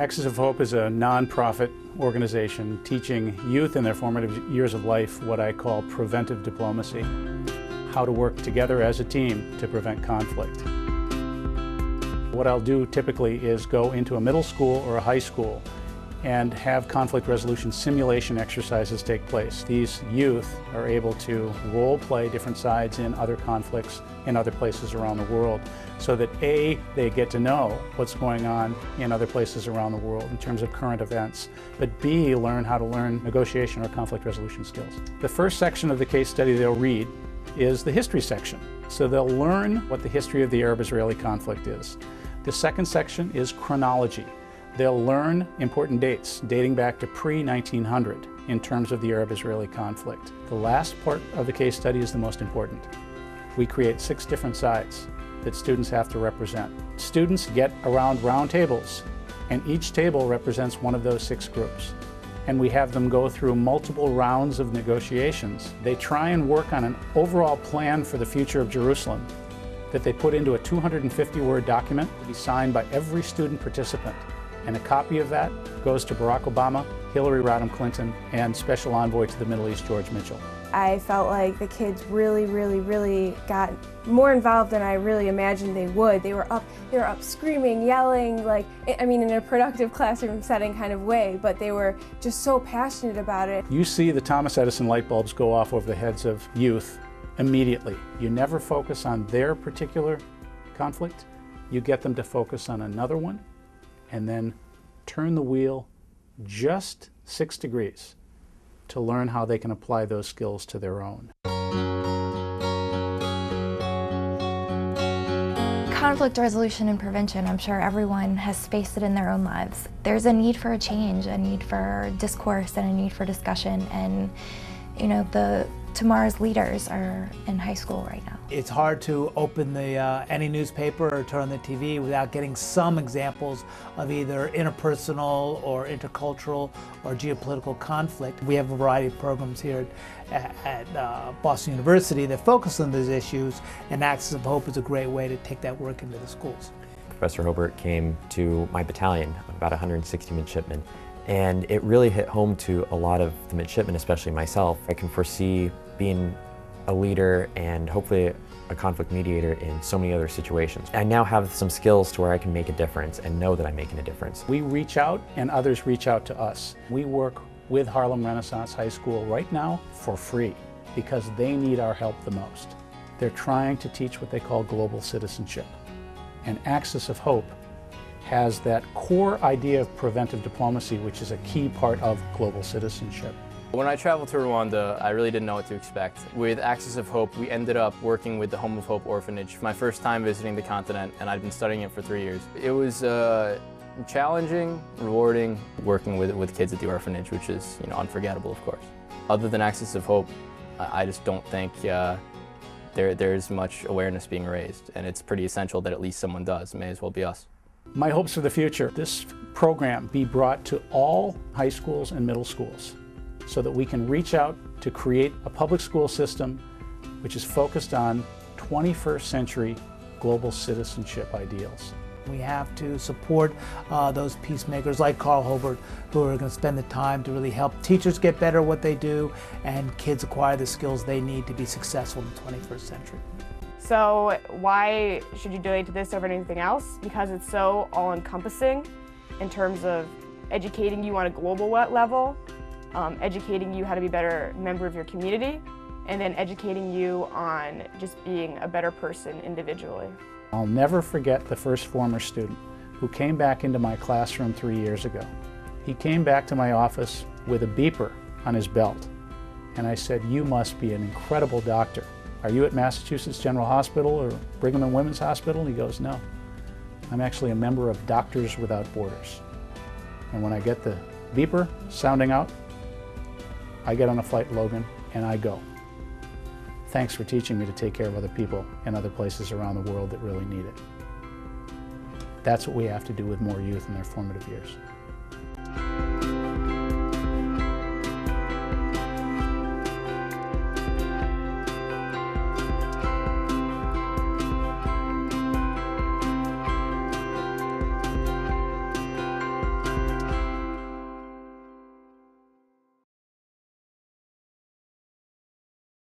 Axis of Hope is a non-profit organization teaching youth in their formative years of life what I call preventive diplomacy, how to work together as a team to prevent conflict. What I'll do typically is go into a middle school or a high school and have conflict resolution simulation exercises take place. These youth are able to role play different sides in other conflicts in other places around the world so that A, they get to know what's going on in other places around the world in terms of current events, but B, learn how to learn negotiation or conflict resolution skills. The first section of the case study they'll read is the history section. So they'll learn what the history of the Arab-Israeli conflict is. The second section is chronology. They'll learn important dates dating back to pre-1900 in terms of the Arab-Israeli conflict. The last part of the case study is the most important. We create 6 different sides that students have to represent. Students get around round tables, and each table represents one of those 6 groups. And we have them go through multiple rounds of negotiations. They try and work on an overall plan for the future of Jerusalem that they put into a 250-word document to be signed by every student participant. And a copy of that goes to Barack Obama, Hillary Rodham Clinton, and Special Envoy to the Middle East, George Mitchell. I felt like the kids really got more involved than I really imagined they would. They were up screaming, yelling, like, I mean, in a productive classroom setting kind of way, but they were just so passionate about it. You see the Thomas Edison light bulbs go off over the heads of youth immediately. You never focus on their particular conflict. You get them to focus on another one, and then turn the wheel just 6 degrees to learn how they can apply those skills to their own. Conflict resolution and prevention, I'm sure everyone has faced it in their own lives. There's a need for a change, a need for discourse, and a need for discussion, and you know, tomorrow's leaders are in high school right now. It's hard to open any newspaper or turn on the TV without getting some examples of either interpersonal or intercultural or geopolitical conflict. We have a variety of programs here at Boston University that focus on those issues, and Axis of Hope is a great way to take that work into the schools. Professor Hobart came to my battalion, about 160 midshipmen, and it really hit home to a lot of the midshipmen, especially myself. I can foresee being a leader and hopefully a conflict mediator in so many other situations. I now have some skills to where I can make a difference and know that I'm making a difference. We reach out and others reach out to us. We work with Harlem Renaissance High School right now for free because they need our help the most. They're trying to teach what they call global citizenship. And Axis of Hope has that core idea of preventive diplomacy, which is a key part of global citizenship. When I traveled to Rwanda, I really didn't know what to expect. With Axis of Hope, we ended up working with the Home of Hope Orphanage. My first time visiting the continent, and I'd been studying it for 3 years. It was challenging, rewarding, working with kids at the orphanage, which is unforgettable, of course. Other than Axis of Hope, I just don't think there's much awareness being raised, and it's pretty essential that at least someone does. It may as well be us. My hopes for the future, this program be brought to all high schools and middle schools so that we can reach out to create a public school system which is focused on 21st century global citizenship ideals. We have to support those peacemakers like Carl Hobart who are going to spend the time to really help teachers get better at what they do and kids acquire the skills they need to be successful in the 21st century. So why should you donate to this over anything else? Because it's so all-encompassing in terms of educating you on a global level, educating you how to be a better member of your community, and then educating you on just being a better person individually. I'll never forget the first former student who came back into my classroom 3 years ago. He came back to my office with a beeper on his belt, and I said, "You must be an incredible doctor. Are you at Massachusetts General Hospital or Brigham and Women's Hospital?" And he goes, "No, I'm actually a member of Doctors Without Borders." And when I get the beeper sounding out, I get on a flight Logan and I go. Thanks for teaching me to take care of other people in other places around the world that really need it. That's what we have to do with more youth in their formative years.